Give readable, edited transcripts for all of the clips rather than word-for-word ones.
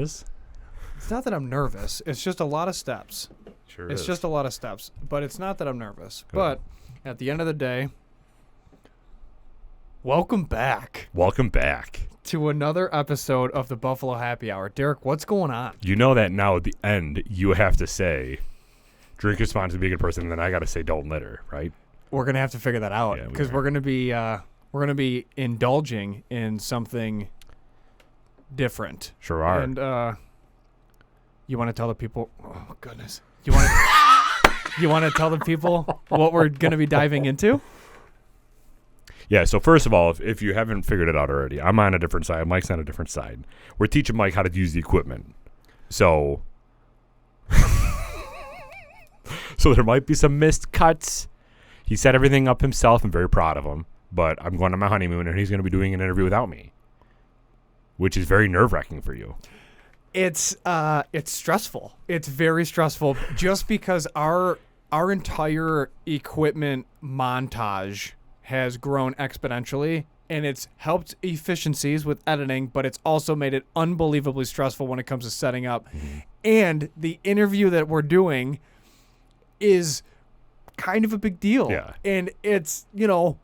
nervous? It's not that I'm nervous. It's just a lot of steps. Sure It's is. just a lot of steps. But it's not that I'm nervous. Good. But at the end of the day, welcome back Welcome back. to another episode of the Buffalo Happy Hour. Derek, what's going on? You know that now at the end, you have to say, drink responsibly, be a good person, and then I got to say, don't litter, right? We're gonna have to figure that out Yeah, we because are. we're gonna be indulging in something different. Sure are. And you want to tell the people? Oh goodness, you want to tell the people what we're gonna be diving into? Yeah, so first of all, if you haven't figured it out already, I'm on a different side. Mike's on a different side. We're teaching Mike how to use the equipment. So there might be some missed cuts. He set everything up himself. I'm very proud of him. But I'm going on my honeymoon, and he's going to be doing an interview without me, which is very nerve-wracking for you. It's stressful. It's very stressful just because our entire equipment montage has grown exponentially, and it's helped efficiencies with editing, but it's also made it unbelievably stressful when it comes to setting up. Mm-hmm. And the interview that we're doing is kind of a big deal. Yeah. And it's,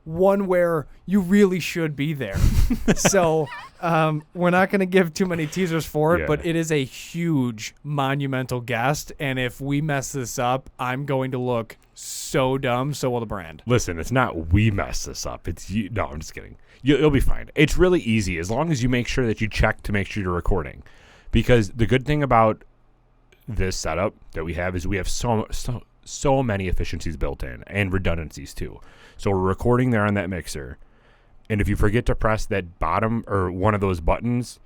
one where you really should be there. So we're not going to give too many teasers for it, Yeah. but it is a huge, monumental guest. And if we mess this up, I'm going to look so dumb. So will the brand. Listen, it's not we mess this up. It's you. No, I'm just kidding. You'll be fine. It's really easy as long as you make sure that you check to make sure you're recording. Because the good thing about this setup that we have is we have so many efficiencies built in and redundancies too. So we're recording there on that mixer. And if you forget to press that bottom or one of those buttons,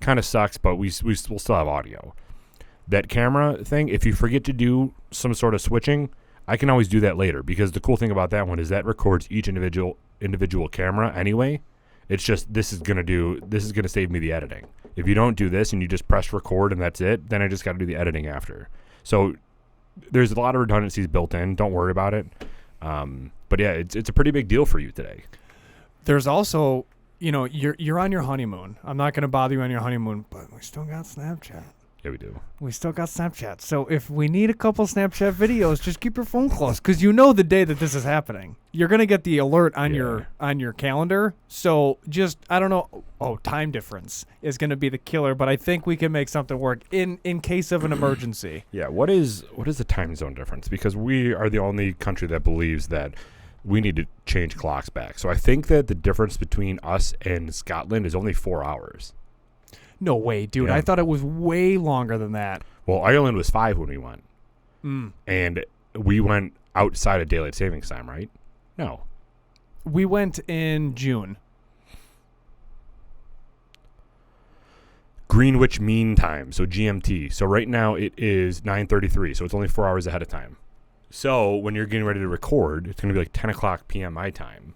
kind of sucks, but we'll still have audio. That camera thing, if you forget to do some sort of switching, I can always do that later, because the cool thing about that one is that records each individual camera anyway. It's just this is going to save me the editing. If you don't do this and you just press record and that's it, then I just got to do the editing after. So there's a lot of redundancies built in. Don't worry about it. But yeah, it's a pretty big deal for you today. There's also, you're on your honeymoon. I'm not going to bother you on your honeymoon, but we still got Snapchat. Yeah, we do. We still got Snapchat. So if we need a couple Snapchat videos, just keep your phone close, because the day that this is happening, you're going to get the alert on your calendar. So just, I don't know. Oh, time difference is going to be the killer, but I think we can make something work in case of an emergency. Yeah, what is the time zone difference? Because we are the only country that believes that we need to change clocks back. So I think that the difference between us and Scotland is only 4 hours. No way, dude. Yeah. I thought it was way longer than that. Well, Ireland was 5 when we went. Mm. And we went outside of daylight savings time, right? No. We went in June. Greenwich Mean Time, so GMT. So right now it is 9:33, so it's only 4 hours ahead of time. So when you're getting ready to record, it's going to be like 10 o'clock p.m. my time,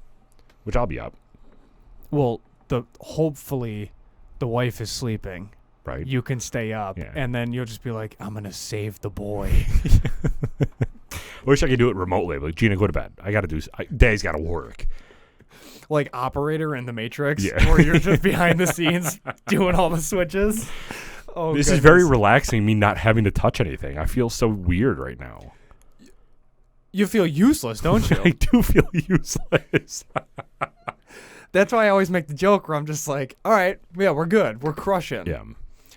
which I'll be up. Well, hopefully the wife is sleeping. Right. You can stay up, Yeah. and then you'll just be like, I'm going to save the boy. I wish I could do it remotely. Like, Gina, go to bed. I got to do. Dad's got to work. Like Operator in The Matrix, Yeah. where you're just behind the scenes doing all the switches. Oh, This is very relaxing, me not having to touch anything. I feel so weird right now. You feel useless, don't you? I do feel useless. That's why I always make the joke where I'm just like, all right, yeah, we're good. We're crushing. Yeah.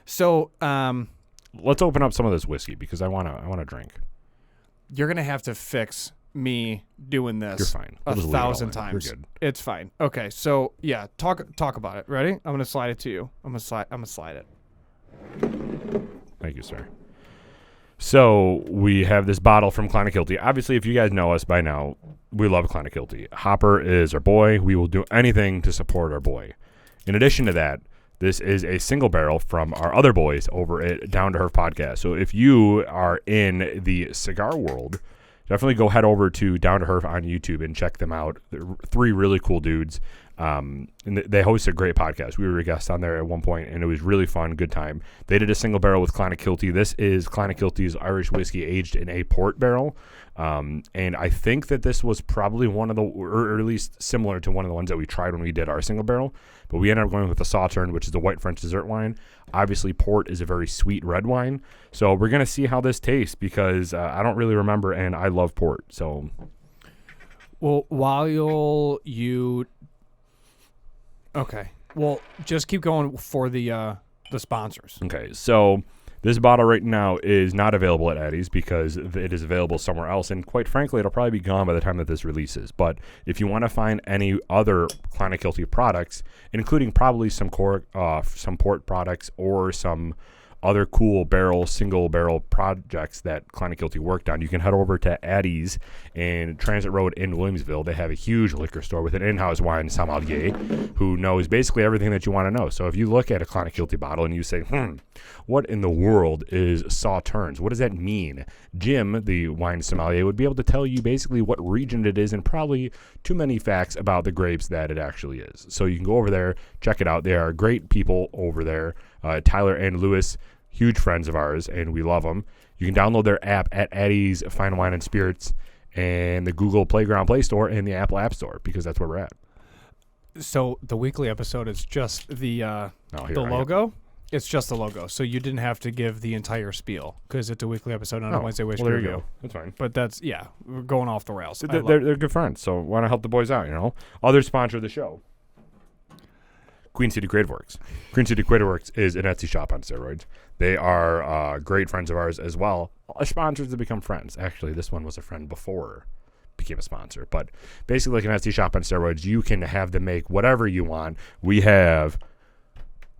So Let's open up some of this whiskey because I want to drink. you're going to have to fix me doing this. You're fine. We'll just leave it all 1,000 in. times. You're good. It's fine. Okay, so yeah, talk about it. Ready? I'm going to slide it to you. I'm going to slide it. Thank you, sir. So we have this bottle from Clonakilty. Obviously, if you guys know us by now, we love Clonakilty. Hopper is our boy. We will do anything to support our boy. In addition to that, this is a single barrel from our other boys over at Down to Earth Podcast. So if you are in the cigar world, definitely go head over to Down to Earth on YouTube and check them out. They're 3 really cool dudes. And they host a great podcast. We were a guest on there at one point, and it was really fun, good time. They did a single barrel with Clonakilty. This is Clonakilty's Irish whiskey aged in a port barrel. And I think that this was probably one of the, or at least similar to one of the ones that we tried when we did our single barrel. But we ended up going with the Sauterne, which is the white French dessert wine. Obviously, port is a very sweet red wine. So we're going to see how this tastes because I don't really remember, and I love port. So, well, okay. Well, just keep going for the sponsors. Okay, so this bottle right now is not available at Eddie's because it is available somewhere else, and quite frankly, it'll probably be gone by the time that this releases. But if you want to find any other Clonakilty products, including probably some port products or some other cool single barrel projects that Clonakilty worked on, you can head over to Addie's in Transit Road in Williamsville. They have a huge liquor store with an in-house wine sommelier who knows basically everything that you want to know. So if you look at a Clonakilty bottle and you say, what in the world is Sauternes? What does that mean? Jim, the wine sommelier, would be able to tell you basically what region it is and probably too many facts about the grapes that it actually is. So you can go over there, check it out. They are great people over there. Tyler and Lewis, huge friends of ours, and we love them. You can download their app at Addie's Fine Wine and Spirits and the Google Playground Play Store and the Apple App Store because that's where we're at. So the weekly episode is just the logo? It's just the logo. So you didn't have to give the entire spiel because it's a weekly episode on a Wednesday Whiskey There you Review. go. That's fine. But we're going off the rails. They're good friends, so want to help the boys out, Other sponsor of the show, Queen City Creative Works. Queen City Creative Works is an Etsy shop on steroids. They are great friends of ours as well. Sponsors that become friends. Actually, this one was a friend before became a sponsor. But basically, like an Etsy shop on steroids, you can have them make whatever you want. We have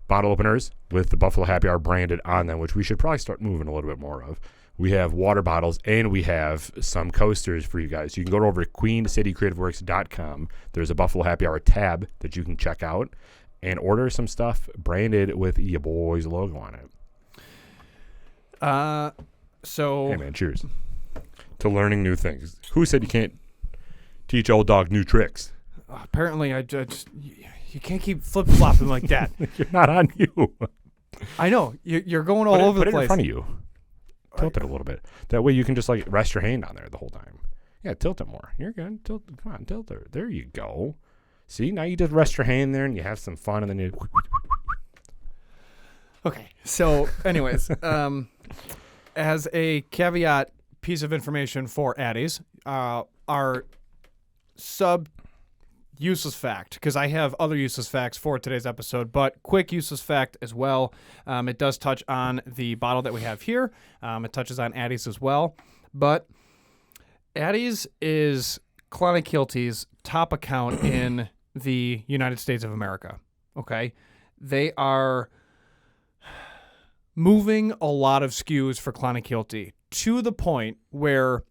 bottle openers with the Buffalo Happy Hour branded on them, which we should probably start moving a little bit more of. We have water bottles, and we have some coasters for you guys. You can go over to queencitycreativeworks.com. There's a Buffalo Happy Hour tab that you can check out and order some stuff branded with your boy's logo on it. So hey man, cheers to learning new things. Who said you can't teach old dog new tricks? Apparently, you can't keep flip-flopping like that. You're not on you. I know. You're going all over the place. Put it in front of you. Tilt it a little bit. That way you can just rest your hand on there the whole time. Yeah, tilt it more. You're good. Come on, tilt it. There you go. See, now you just rest your hand there and you have some fun and then you... Okay. So, anyways, as a caveat piece of information for Addie's, our useless fact, because I have other useless facts for today's episode, but quick useless fact as well. It does touch on the bottle that we have here. It touches on Addie's as well. But Addie's is Clonakilty's top account in the United States of America. Okay? They are moving a lot of SKUs for Clonakilty to the point where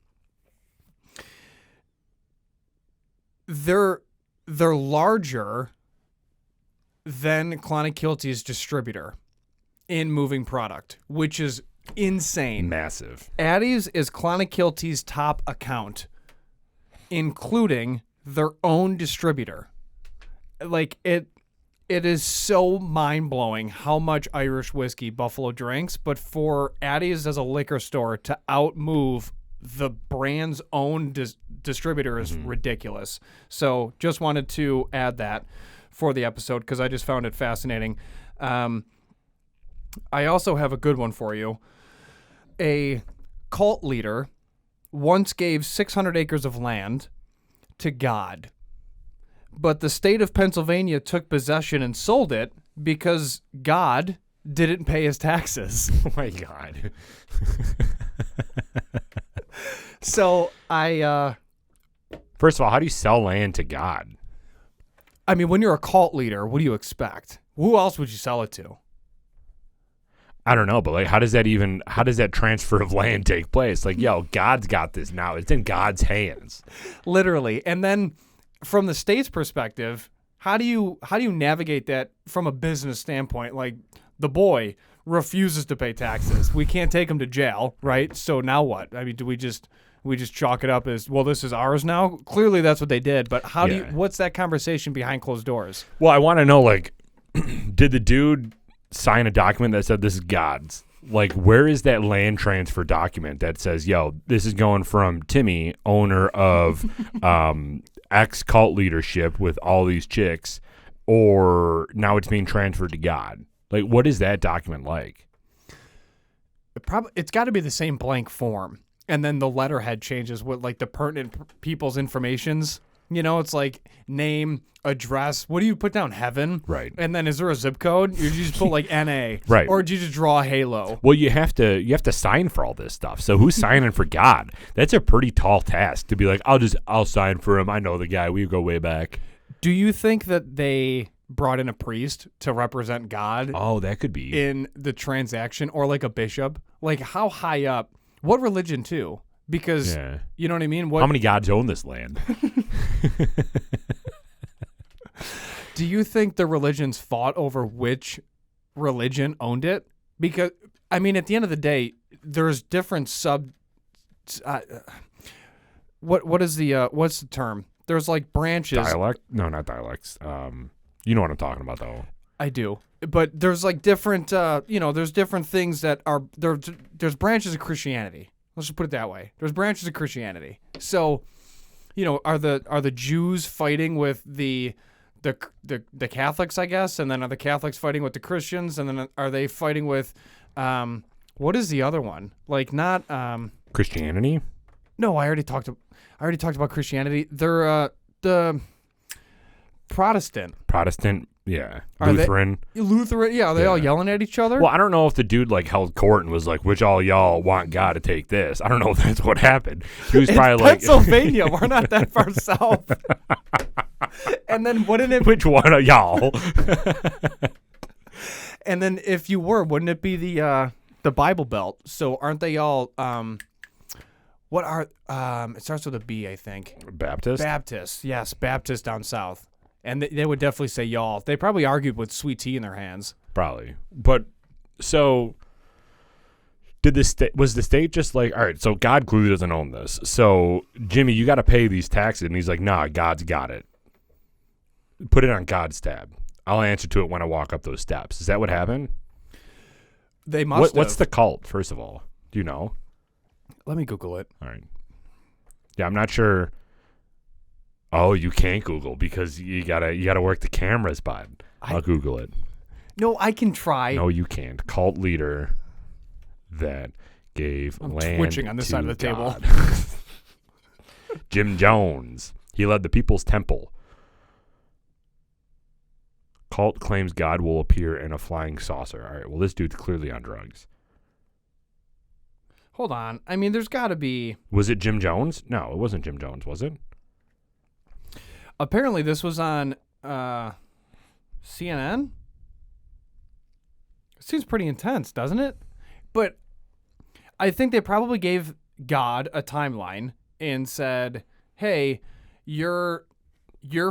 they're larger than Clonakilty's distributor in moving product, which is insane. Massive. Addie's is Clonakilty's top account, including their own distributor. It is so mind-blowing how much Irish whiskey Buffalo drinks, but for Addie's as a liquor store to outmove the brand's own distributor is ridiculous. So just wanted to add that for the episode because I just found it fascinating. I also have a good one for you. A cult leader once gave 600 acres of land to God, but the state of Pennsylvania took possession and sold it because God didn't pay his taxes. Oh my God. So first of all, how do you sell land to God? I mean, when you're a cult leader, what do you expect? Who else would you sell it to? I don't know, but how does that transfer of land take place? God's got this now. It's in God's hands. Literally. And then from the state's perspective, how do you navigate that from a business standpoint? The boy refuses to pay taxes. We can't take him to jail, right? So now what? I mean, do we just We just chalk it up as, well, this is ours now. Clearly, that's what they did. But how do you? What's that conversation behind closed doors? Well, I want to know, like, did the dude sign a document that said this is God's? Like, where is that land transfer document that says, yo, this is going from Timmy, owner of X cult leadership with all these chicks, or now it's being transferred to God? Like, what is that document like? It's got to be the same blank form. And then the letterhead changes with, like, the pertinent people's informations. You know, it's like name, address. What do you put down? Heaven? Right. And then is there a zip code? Or you just put like NA? Right. Or do you just draw a halo? Well, you have to sign for all this stuff. So who's signing for God? That's a pretty tall task to be like, I'll sign for him. I know the guy. We go way back. Do you think that they brought in a priest to represent God? Oh, that could be. In the transaction, or like a bishop? Like, how high up? What religion too? Because, you know what I mean? How many gods own this land? Do you think the religions fought over which religion owned it? Because, I mean, at the end of the day, there's different what's the term? There's like branches. Dialect? No, not dialects. You know what I'm talking about, though. I do. But there's like different, there's different things that are, there's branches of Christianity. Let's just put it that way. There's branches of Christianity. So, are the Jews fighting with the Catholics, I guess, and then are the Catholics fighting with the Christians, and then are they fighting with, what is the other one? Like not Christianity? No, I already talked about Christianity. They're the Protestant. Yeah. Are Lutheran. Lutheran, yeah. Are they all yelling at each other? Well, I don't know if the dude like held court and was like, which all y'all want God to take this. I don't know if that's what happened. He was probably like Pennsylvania. We're not that far south. And then wouldn't it? Which one of y'all? And then if you were, wouldn't it be the Bible Belt? So aren't they all? What are? It starts with a B, I think. Baptist. Baptist, yes, Baptist down south. And they would definitely say y'all. They probably argued with sweet tea in their hands. Probably. But so was the state just like, all right, so God clearly doesn't own this. So Jimmy, you got to pay these taxes. And he's like, nah, God's got it. Put it on God's tab. I'll answer to it when I walk up those steps. Is that what happened? They must have. What's the cult, first of all? Do you know? Let me Google it. All right. Yeah, I'm not sure. Oh, you can't Google because you gotta work the cameras, bud. I'll Google it. No, I can try. No, you can't. Cult leader that gave I'm land twitching on this to side of the God. table. Jim Jones. He led the People's Temple. Cult claims God will appear in a flying saucer. All right. Well, this dude's clearly on drugs. Hold on. I mean, there's got to be. Was it Jim Jones? No, it wasn't Jim Jones, was it? Apparently, this was on CNN. It seems pretty intense, doesn't it? But I think they probably gave God a timeline and said, "Hey, you're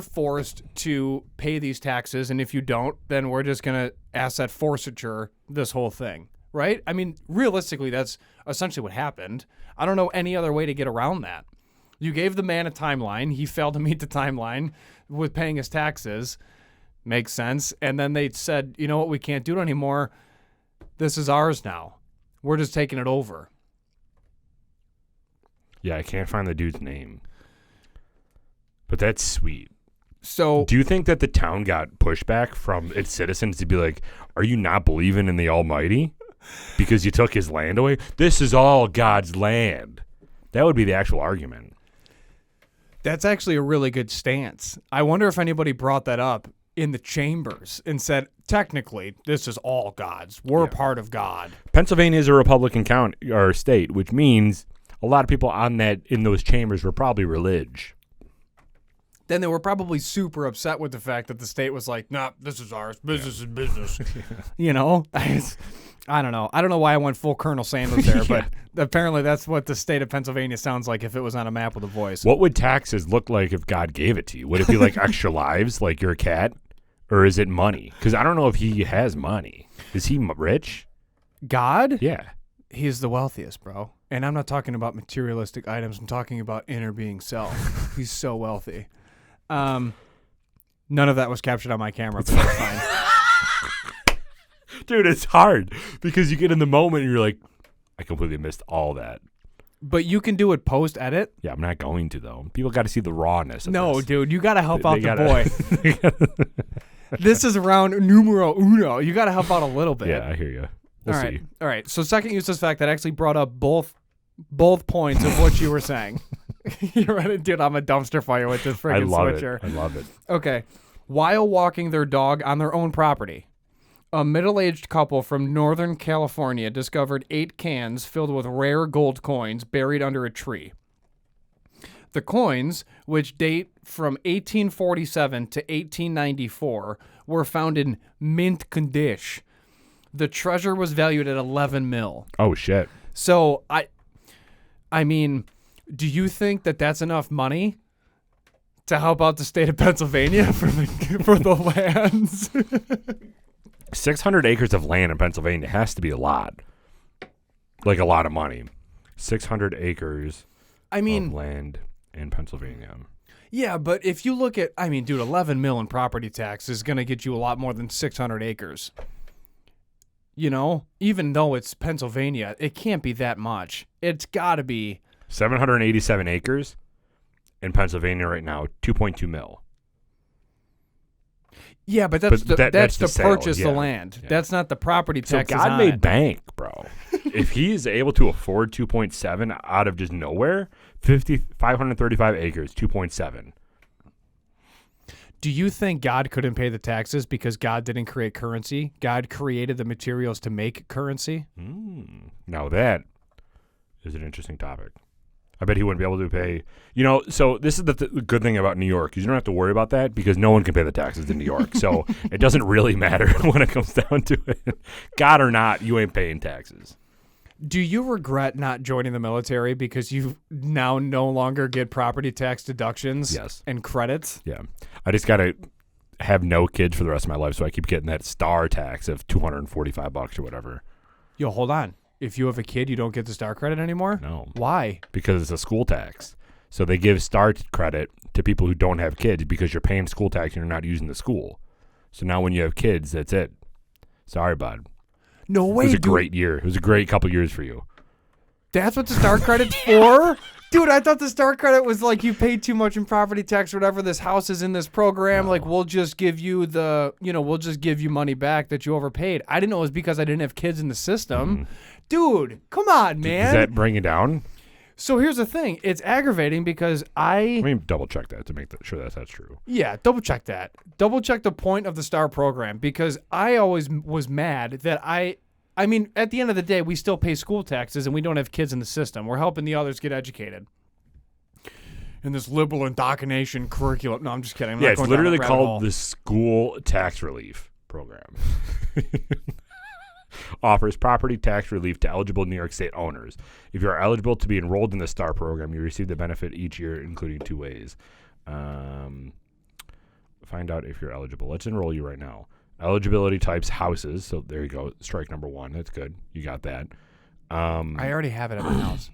forced to pay these taxes, and if you don't, then we're just gonna asset forfeiture this whole thing." Right? I mean, realistically, that's essentially what happened. I don't know any other way to get around that. You gave the man a timeline. He failed to meet the timeline with paying his taxes. Makes sense. And then they said, you know what? We can't do it anymore. This is ours now. We're just taking it over. Yeah, I can't find the dude's name. But that's sweet. So, do you think that the town got pushback from its citizens to be like, are you not believing in the Almighty? Because you took his land away? This is all God's land. That would be the actual argument. That's actually a really good stance. I wonder if anybody brought that up in the chambers and said, technically, this is all God's. We're part of God. Pennsylvania is a Republican county or state, which means a lot of people in those chambers were probably religious. Then they were probably super upset with the fact that the state was like, nah, this is ours. Business is business. You know? I don't know. I don't know why I went full Colonel Sanders there, but apparently that's what the state of Pennsylvania sounds like if it was on a map with a voice. What would taxes look like if God gave it to you? Would it be like extra lives, like you're a cat? Or is it money? Because I don't know if he has money. Is he rich? God? Yeah. He's the wealthiest, bro. And I'm not talking about materialistic items. I'm talking about inner being self. He's so wealthy. None of that was captured on my camera, but that's fine. Dude, it's hard because you get in the moment and you're like, I completely missed all that. But you can do it post-edit. Yeah, I'm not going to, though. People got to see the rawness of No, this. dude, you got to help out the boy. This is round numero uno. You got to help out a little bit. Yeah, I hear you. We'll see. All right. So second useless fact that actually brought up both points of what you were saying. You're right, dude. I'm a dumpster fire with this freaking switcher. I love it. Okay. While walking their dog on their own property, a middle-aged couple from Northern California discovered 8 cans filled with rare gold coins buried under a tree. The coins, which date from 1847 to 1894, were found in mint condition. The treasure was valued at 11 mil. Oh, shit. So, I mean, do you think that that's enough money to help out the state of Pennsylvania for the lands? 600 acres of land in Pennsylvania has to be a lot. Like a lot of money. 600 acres of land in Pennsylvania. Yeah, but if you look at, I mean, dude, 11 mil in property tax is going to get you a lot more than 600 acres. You know, even though it's Pennsylvania, it can't be that much. It's got to be 787 acres in Pennsylvania right now, 2.2 mil. Yeah, but that's to sale, purchase the land. Yeah. That's not the property tax. So God made bank, bro. If he is able to afford 2.7 out of just nowhere, 535 acres, 2.7. Do you think God couldn't pay the taxes because God didn't create currency? God created the materials to make currency? Now that is an interesting topic. I bet he wouldn't be able to pay. You know, so this is the good thing about New York is you don't have to worry about that because no one can pay the taxes in New York. So it doesn't really matter when it comes down to it. God or not, you ain't paying taxes. Do you regret not joining the military because you now no longer get property tax deductions and credits? Yeah. I just got to have no kids for the rest of my life, so I keep getting that star tax of $245 or whatever. Yo, hold on. If you have a kid, you don't get the star credit anymore? No. Why? Because it's a school tax. So they give star credit to people who don't have kids because you're paying school tax and you're not using the school. So now when you have kids, that's it. Sorry, bud. No way, It was a great year. It was a great couple years for you. That's what the star credit's for? Dude, I thought the star credit was like you paid too much in property tax or whatever. This house is in this program. No. Like, we'll just give you we'll just give you money back that you overpaid. I didn't know it was because I didn't have kids in the system. Dude, come on, man. Does that bring it down? So here's the thing. It's aggravating because Let me double check that to make sure that's true. Yeah, double check that. Double check the point of the STAR program because I always was mad that I mean, at the end of the day, we still pay school taxes and we don't have kids in the system. We're helping the others get educated. In this liberal indoctrination curriculum. No, I'm just kidding. It's literally called the School Tax Relief Program. Offers property tax relief to eligible New York State owners. If you are eligible to be enrolled in the STAR program, you receive the benefit each year, including 2 ways. Find out if you're eligible. Let's enroll you right now. Eligibility types houses. So there you go. Strike number 1. That's good. You got that. I already have it at my house.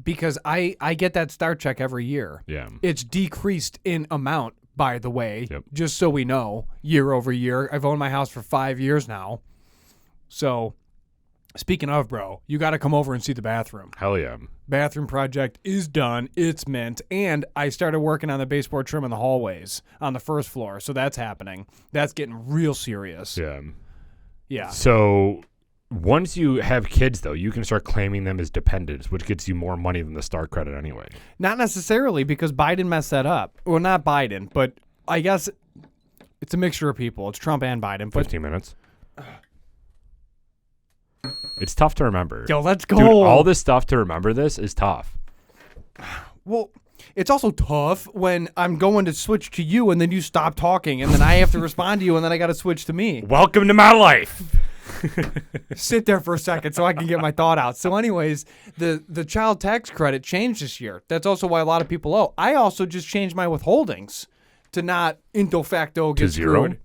Because I get that STAR check every year. Yeah. It's decreased in amount, by the way, just so we know, year over year. I've owned my house for 5 years now. So, speaking of, bro, you got to come over and see the bathroom. Hell yeah. Bathroom project is done. It's mint. And I started working on the baseboard trim in the hallways on the first floor. So that's happening. That's getting real serious. Yeah. Yeah. So once you have kids, though, you can start claiming them as dependents, which gets you more money than the STAR credit anyway. Not necessarily, because Biden messed that up. Well, not Biden, but I guess it's a mixture of people. It's Trump and Biden. 15 minutes. It's tough to remember. Yo, let's go. Dude, all this stuff to remember this is tough. Well, it's also tough when I'm going to switch to you and then you stop talking and then I have to respond to you and then I got to switch to me. Welcome to my life. Sit there for a second so I can get my thought out. So anyways, the child tax credit changed this year. That's also why a lot of people owe. I also just changed my withholdings to not into facto get to zero. Screwed.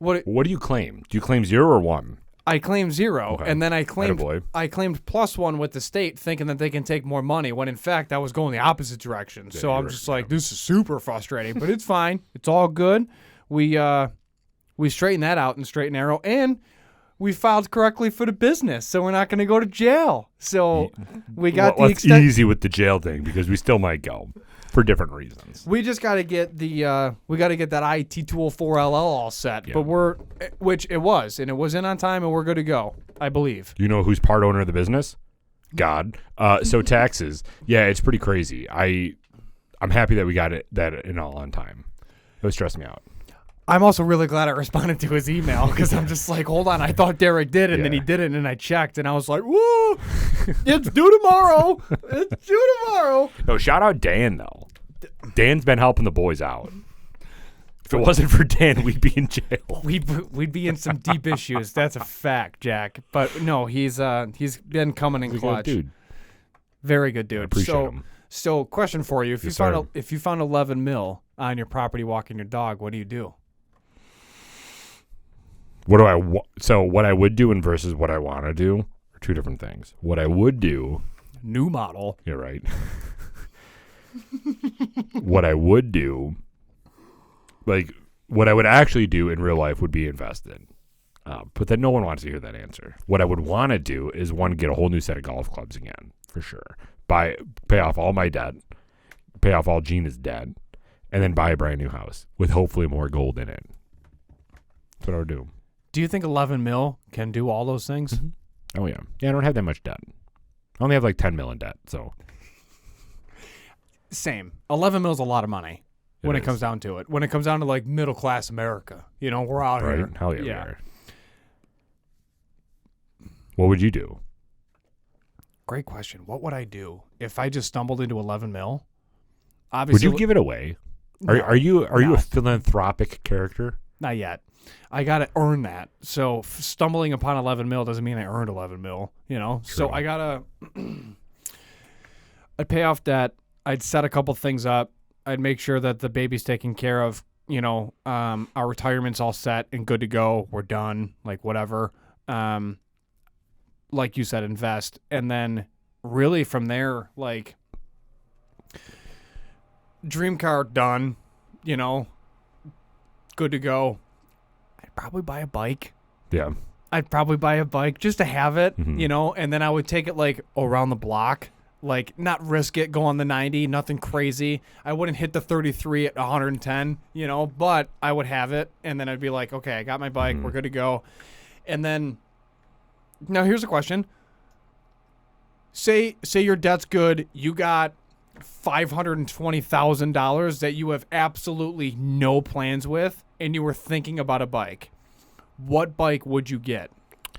What do you claim? Do you claim 0 or 1? I claimed 0, Okay. and then I claimed Attaboy. +1 with the state, thinking that they can take more money. When in fact I was going the opposite direction. So I'm just like, this is super frustrating, but it's fine. It's all good. We straightened that out in straight and narrow, and we filed correctly for the business, so we're not going to go to jail. So we got the Let's easy with the jail thing because we still might go for different reasons. We just got to get that IT tool 4LL all set, Yeah. but which it was, and it was in on time, and we're good to go, I believe. You know who's part owner of the business? God. So taxes. Yeah, it's pretty crazy. I'm happy that we got that in all on time. It was stressing me out. I'm also really glad I responded to his email because I'm just like, hold on, I thought Derek did, and then Yeah. he didn't, and I checked, and I was like, whoa, it's due tomorrow. It's due tomorrow. No, shout out Dan, though. Dan's been helping the boys out. If it wasn't for Dan, we'd be in jail. We'd be in some deep issues. That's a fact, Jack. But no, he's been coming in He's a clutch. good dude. Very good dude. I appreciate him. So question for you: If Yes, you found 11 mil on your property walking your dog, what do you do? What do I so what I would do and versus what I want to do are two different things. What I would do, New model. you're right. What I would do, like what I would actually do in real life would be invested. But then no one wants to hear that answer. What I would want to do is get a whole new set of golf clubs again, for sure. Pay off all my debt, pay off all Gina's debt, and then buy a brand new house with hopefully more gold in it. That's what I would do. Do you think 11 mil can do all those things? Mm-hmm. Oh, yeah. Yeah, I don't have that much debt. I only have like 10 mil in debt, so. Same. 11 mil is a lot of money when it is. comes down to it. When it comes down to like middle class America, we're out Right? here. Hell yeah, we Yeah. are. What would you do? Great question. What would I do if I just stumbled into 11 mil? Would Obviously, you give it away? No. Are you No. a philanthropic character? Not yet. I got to earn that. So stumbling upon 11 mil doesn't mean I earned 11 mil, So True. I got to I'd pay off debt. I'd set a couple things up. I'd make sure that the baby's taken care of. Our retirement's all set and good to go. We're done, like whatever. Like you said, invest. And then really from there, like dream car done, good to go. I'd probably buy a bike. Yeah. I'd probably buy a bike just to have it, Mhm. and then I would take it like around the block, like not risk it, go on the 90, nothing crazy. I wouldn't hit the 33 at 110, but I would have it, and then I'd be like, okay, I got my bike, we're good to go. And then, now here's a question. Say your debt's good, you got $520,000 that you have absolutely no plans with, and you were thinking about a bike. What bike would you get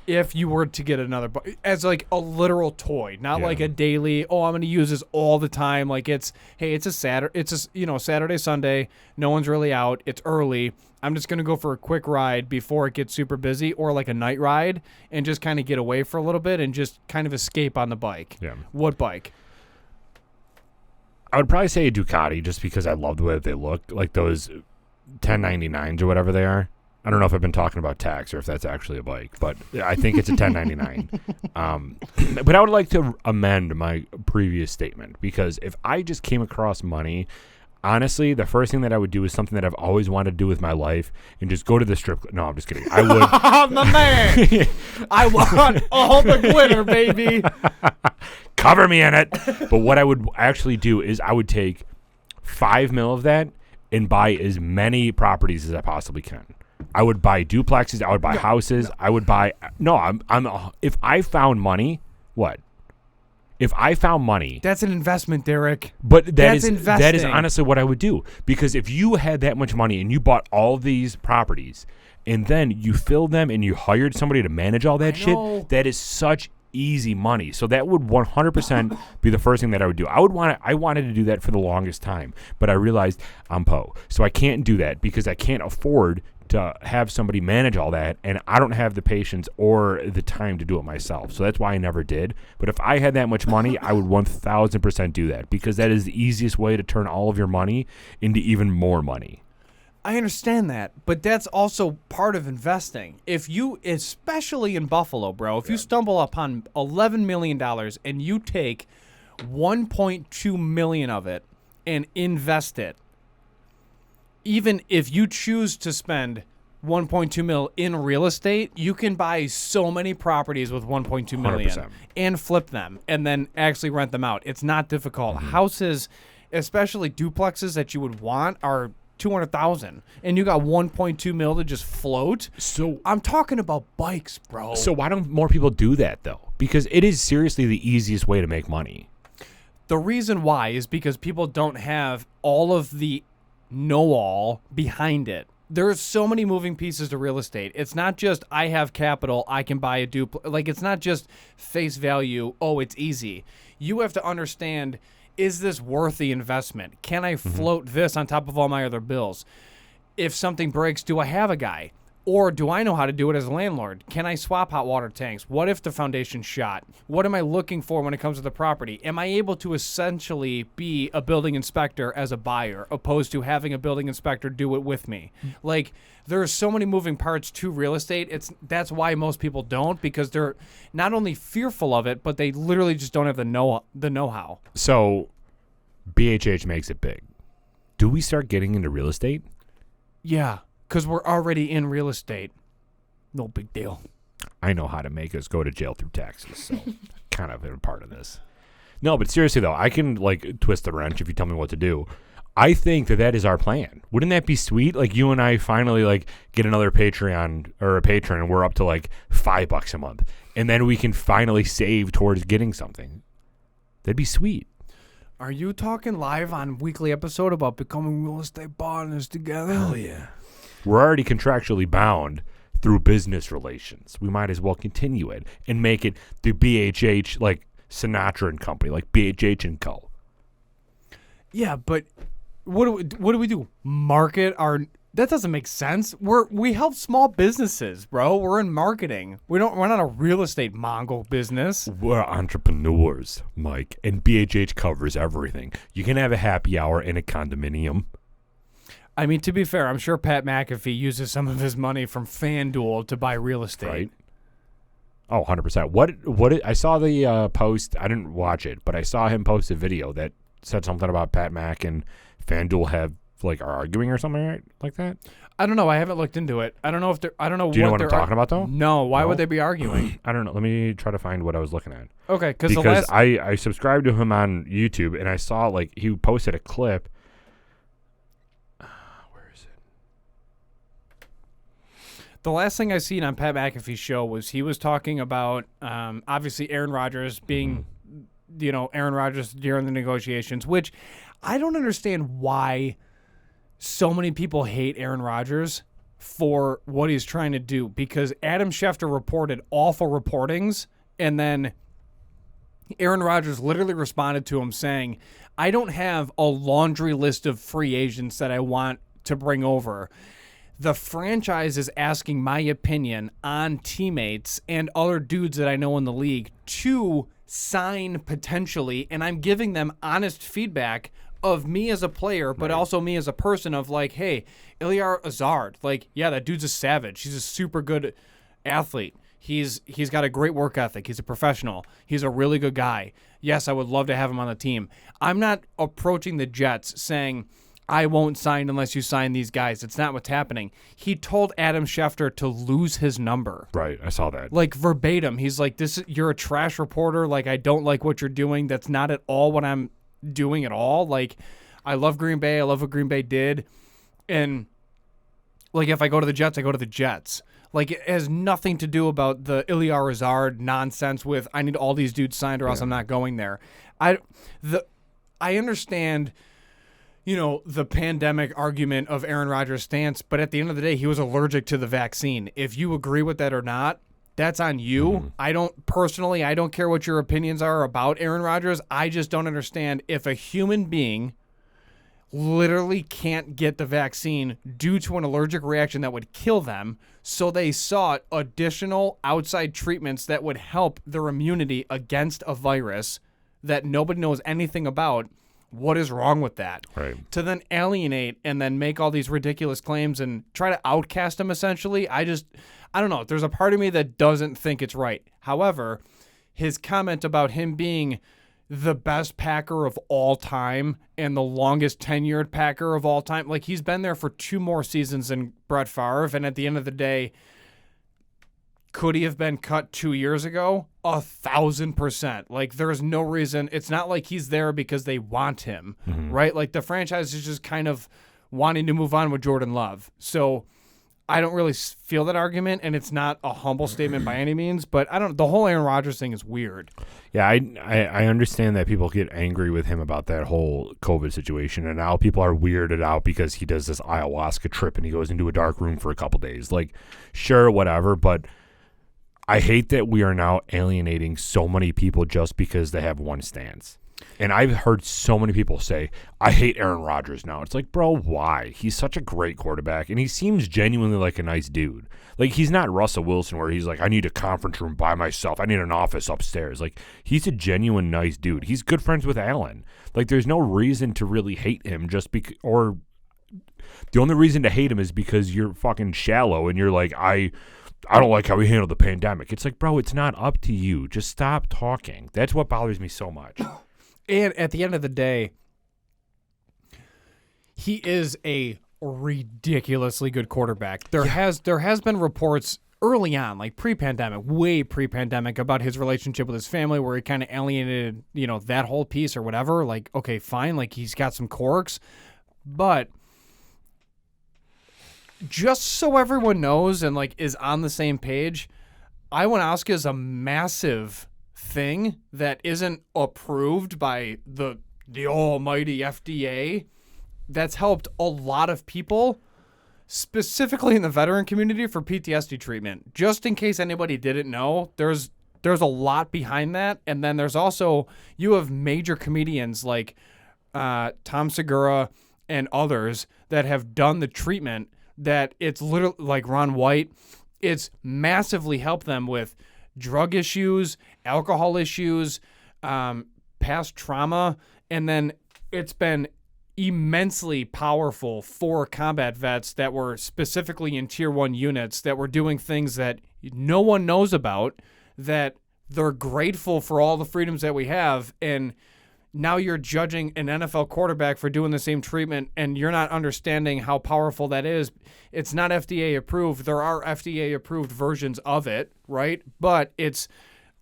if you were to get another bike as like a literal toy, not Yeah. like a daily? Oh, I'm going to use this all the time. Like it's a Saturday, Sunday. No one's really out. It's early. I'm just going to go for a quick ride before it gets super busy, or like a night ride and just kind of get away for a little bit and just kind of escape on the bike. Yeah. What bike? I would probably say a Ducati just because I love the way that they look, like those 1099s or whatever they are. I don't know if I've been talking about tax or if that's actually a bike, but I think it's a 1099. But I would like to amend my previous statement because if I just came across money, honestly, the first thing that I would do is something that I've always wanted to do with my life and just go to the strip club. No, I'm just kidding. I would. My man. I want all the glitter, baby. Cover me in it. But what I would actually do is I would take 5 mil of that and buy as many properties as I possibly can. I would buy duplexes. I would buy houses. I would buy. No, if I found money, what? If I found money, That's an investment, Derek. but that That's is investing. honestly what I would do. Because if you had that much money and you bought all these properties and then you filled them and you hired somebody to manage all that know. shit, that is such easy money. So that would 100% be the first thing that I would do. I wanted to do that for the longest time, but I realized I'm Poe. So I can't do that because I can't afford to have somebody manage all that, and I don't have the patience or the time to do it myself. So that's why I never did. But if I had that much money, I would 1,000% do that because that is the easiest way to turn all of your money into even more money. I understand that, but that's also part of investing. If you, especially in Buffalo, bro, if you stumble upon $11 million and you take 1.2 million of it and invest it, even if you choose to spend 1.2 mil in real estate, you can buy so many properties with 1.2 million 100%. and flip them and then actually rent them out. It's not difficult. Houses, especially duplexes that you would want, are 200,000 and you got 1.2 mil to just float. So I'm talking about bikes, bro. So why don't more people do that though? Because it is seriously the easiest way to make money. The reason why is because people don't have all of the know-all behind it. There's so many moving pieces to real estate. It's not just I have capital, I can buy a duplex. Like, it's not just face value, oh, it's easy. You have to understand, is this worth the investment? Can I float this on top of all my other bills? If something breaks, do I have a guy? Or do I know how to do it as a landlord? Can I swap hot water tanks? What if the foundation's shot? What am I looking for when it comes to the property? Am I able to essentially be a building inspector as a buyer, opposed to having a building inspector do it with me? Like, there are so many moving parts to real estate. That's why most people don't, because they're not only fearful of it, but they literally just don't have the know-how. So BHH makes it big. Do we start getting into real estate? Yeah. Because we're already in real estate. No big deal. I know how to make us go to jail through taxes, so kind of a part of this. No, but seriously, though, I can, like, twist the wrench if you tell me what to do. I think that is our plan. Wouldn't that be sweet? Like, you and I finally, like, get another Patreon or a patron, and we're up to, like, $5 a month. And then we can finally save towards getting something. That'd be sweet. Are you talking live on weekly episode about becoming real estate partners together? Hell yeah. We're already contractually bound through business relations. We might as well continue it and make it the BHH, like Sinatra and Company, like BHH and Co. Yeah, but what do we do? Market our? That doesn't make sense. We help small businesses, bro. We're in marketing. We're not a real estate Mongol business. We're entrepreneurs, Mike, and BHH covers everything. You can have a happy hour in a condominium. I mean, to be fair, I'm sure Pat McAfee uses some of his money from FanDuel to buy real estate. Right. Oh, 100%. I saw the post. I didn't watch it, but I saw him post a video that said something about Pat Mac and FanDuel are arguing or something like that. I don't know. I haven't looked into it. I don't know if they're. I don't know. Do you know what I'm talking about, though? No. Why would they be arguing? I don't know. Let me try to find what I was looking at. Okay, because I subscribed to him on YouTube and I saw like he posted a clip. The last thing I seen on Pat McAfee's show was he was talking about obviously Aaron Rodgers being, Aaron Rodgers during the negotiations, which I don't understand why so many people hate Aaron Rodgers for what he's trying to do, because Adam Schefter reported awful reportings and then Aaron Rodgers literally responded to him saying, I don't have a laundry list of free agents that I want to bring over. The franchise is asking my opinion on teammates and other dudes that I know in the league to sign potentially, and I'm giving them honest feedback of me as a player, but also me as a person of like, hey, Ilyar Azard, like, yeah, that dude's a savage. He's a super good athlete. He's got a great work ethic. He's a professional. He's a really good guy. Yes, I would love to have him on the team. I'm not approaching the Jets saying, I won't sign unless you sign these guys. It's not what's happening. He told Adam Schefter to lose his number. Right, I saw that. Like verbatim. He's like, you're a trash reporter. Like, I don't like what you're doing. That's not at all what I'm doing at all. Like, I love Green Bay. I love what Green Bay did. And, like, if I go to the Jets, I go to the Jets. Like, it has nothing to do about the Ilyar Azard nonsense with, I need all these dudes signed or else I'm not going there. I understand, the pandemic argument of Aaron Rodgers' stance, but at the end of the day, he was allergic to the vaccine. If you agree with that or not, that's on you. I don't care what your opinions are about Aaron Rodgers. I just don't understand if a human being literally can't get the vaccine due to an allergic reaction that would kill them, so they sought additional outside treatments that would help their immunity against a virus that nobody knows anything about. what is wrong with that? Right. To then alienate and then make all these ridiculous claims and try to outcast him essentially, I don't know. There's a part of me that doesn't think it's right. However, his comment about him being the best Packer of all time and the longest tenured Packer of all time, like he's been there for 2 more seasons than Brett Favre, and at the end of the day, could he have been cut 2 years ago? 1,000%. Like, there's no reason. It's not like he's there because they want him, right? Like, the franchise is just kind of wanting to move on with Jordan Love. So I don't really feel that argument, and it's not a humble statement by any means, but the whole Aaron Rodgers thing is weird. Yeah, I understand that people get angry with him about that whole COVID situation, and now people are weirded out because he does this ayahuasca trip and he goes into a dark room for a couple days. Like, sure, whatever, but I hate that we are now alienating so many people just because they have one stance. And I've heard so many people say, I hate Aaron Rodgers now. It's like, bro, why? He's such a great quarterback, and he seems genuinely like a nice dude. Like, he's not Russell Wilson where he's like, I need a conference room by myself. I need an office upstairs. Like, he's a genuine nice dude. He's good friends with Allen. Like, there's no reason to really hate him just because, or the only reason to hate him is because you're fucking shallow and you're like, I don't like how he handled the pandemic. It's like, bro, it's not up to you. Just stop talking. That's what bothers me so much. And at the end of the day, he is a ridiculously good quarterback. There has been reports early on, like pre-pandemic, way pre-pandemic, about his relationship with his family where he kind of alienated, that whole piece or whatever. Like, okay, fine, like he's got some quirks, but just so everyone knows and like is on the same page, ayahuasca is a massive thing that isn't approved by the almighty FDA that's helped a lot of people, specifically in the veteran community, for PTSD treatment. Just in case anybody didn't know, there's a lot behind that. And then there's also, you have major comedians like Tom Segura and others that have done the treatment that it's literally like Ron White. It's massively helped them with drug issues, alcohol issues, past trauma, and then it's been immensely powerful for combat vets that were specifically in Tier 1 units that were doing things that no one knows about, that they're grateful for all the freedoms that we have, and now you're judging an NFL quarterback for doing the same treatment, and you're not understanding how powerful that is. It's not FDA approved. There are FDA approved versions of it, right? But it's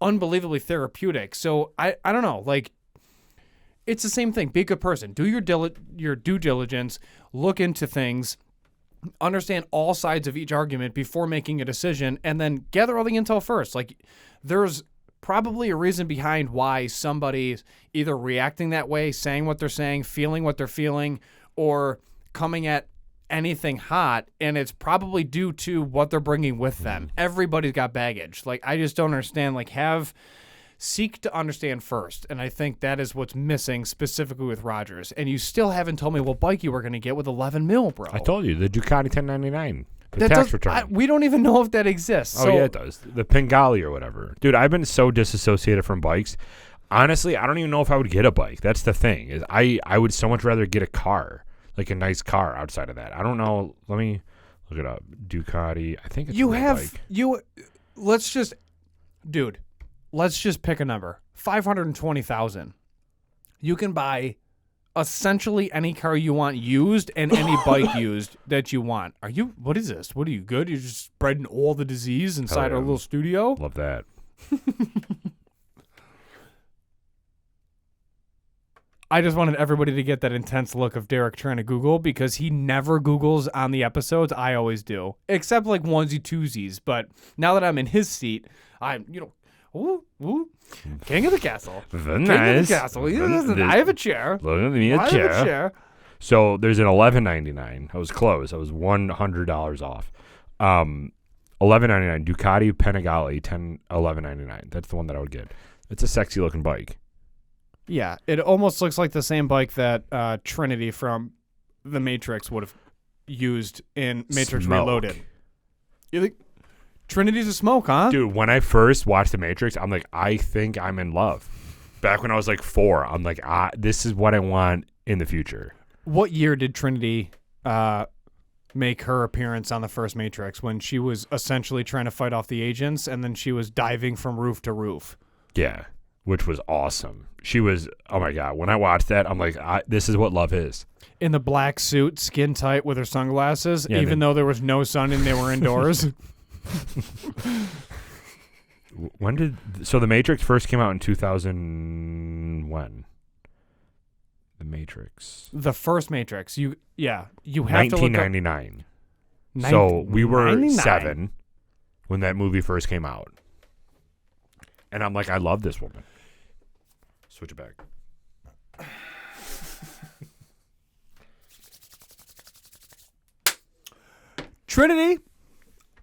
unbelievably therapeutic. So I don't know. Like, it's the same thing. Be a good person. Do your due diligence. Look into things. Understand all sides of each argument before making a decision, and then gather all the intel first. Like, there's probably a reason behind why somebody's either reacting that way, saying what they're saying, feeling what they're feeling, or coming at anything hot, and it's probably due to what they're bringing with them. Everybody's got baggage. Like, I just don't understand. Like, seek to understand first, and I think that is what's missing specifically with Rodgers. And you still haven't told me what bike you were going to get with $11 million, bro. I told you, the Ducati 1099. The tax return. We don't even know if that exists. Oh, yeah, it does. The Pingali or whatever. Dude, I've been so disassociated from bikes. Honestly, I don't even know if I would get a bike. That's the thing. Is I would so much rather get a car, like a nice car outside of that. I don't know. Let me look it up. Ducati. I think it's a bike. Let's just pick a number. 520,000. You can buy essentially any car you want used and any bike used that you want. What is this? What are you, good? You're just spreading all the disease inside our little studio? Love that. I just wanted everybody to get that intense look of Derek trying to Google, because he never Googles on the episodes. I always do. Except like onesie twosies. But now that I'm in his seat, I'm, ooh, king of the castle. Very king of the castle. I have a chair. Look at me, a chair. So there's an $11.99. I was close. I was $100 off. $11.99 Ducati Panigale $11.99. That's the one that I would get. It's a sexy looking bike. Yeah, it almost looks like the same bike that Trinity from The Matrix would have used in Matrix Reloaded. You think Trinity's a smoke, huh? Dude, when I first watched The Matrix, I'm like, I think I'm in love. Back when I was like 4, I'm like, this is what I want in the future. What year did Trinity make her appearance on the first Matrix, when she was essentially trying to fight off the agents and then she was diving from roof to roof? Yeah, which was awesome. She was, oh my God, when I watched that, I'm like, this is what love is. In the black suit, skin tight with her sunglasses, Yeah, even though there was no sun and they were indoors. So The Matrix first came out in 2000, when? The Matrix. The first Matrix. You have 1999. to So we were 99. 7 when that movie first came out. And I'm like, I love this woman. Switch it back. Trinity,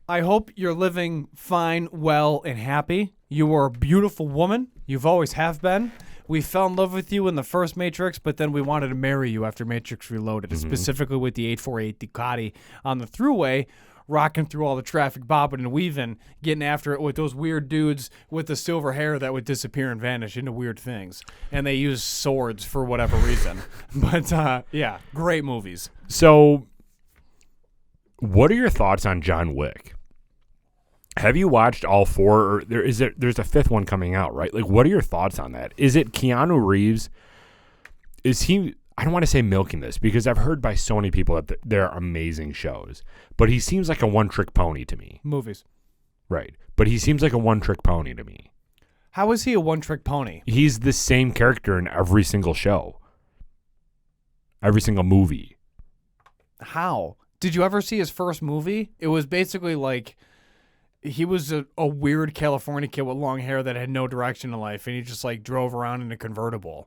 I hope you're living fine, well, and happy. You are a beautiful woman. You've always have been. We fell in love with you in the first Matrix, but then we wanted to marry you after Matrix Reloaded, specifically with the 848 Ducati on the thruway, rocking through all the traffic, bobbing and weaving, getting after it with those weird dudes with the silver hair that would disappear and vanish into weird things. And they use swords for whatever reason. But, yeah, great movies. So, what are your thoughts on John Wick? Have you watched all 4? Or there's a 5th one coming out, right? Like, what are your thoughts on that? Is it Keanu Reeves? Is he? I don't want to say milking this, because I've heard by so many people that they're amazing shows, but he seems like a one-trick pony to me. Movies. Right, but he seems like a one-trick pony to me. How is he a one-trick pony? He's the same character in every single show, every single movie. How? Did you ever see his first movie? It was basically like he was a weird California kid with long hair that had no direction in life, and he just like drove around in a convertible.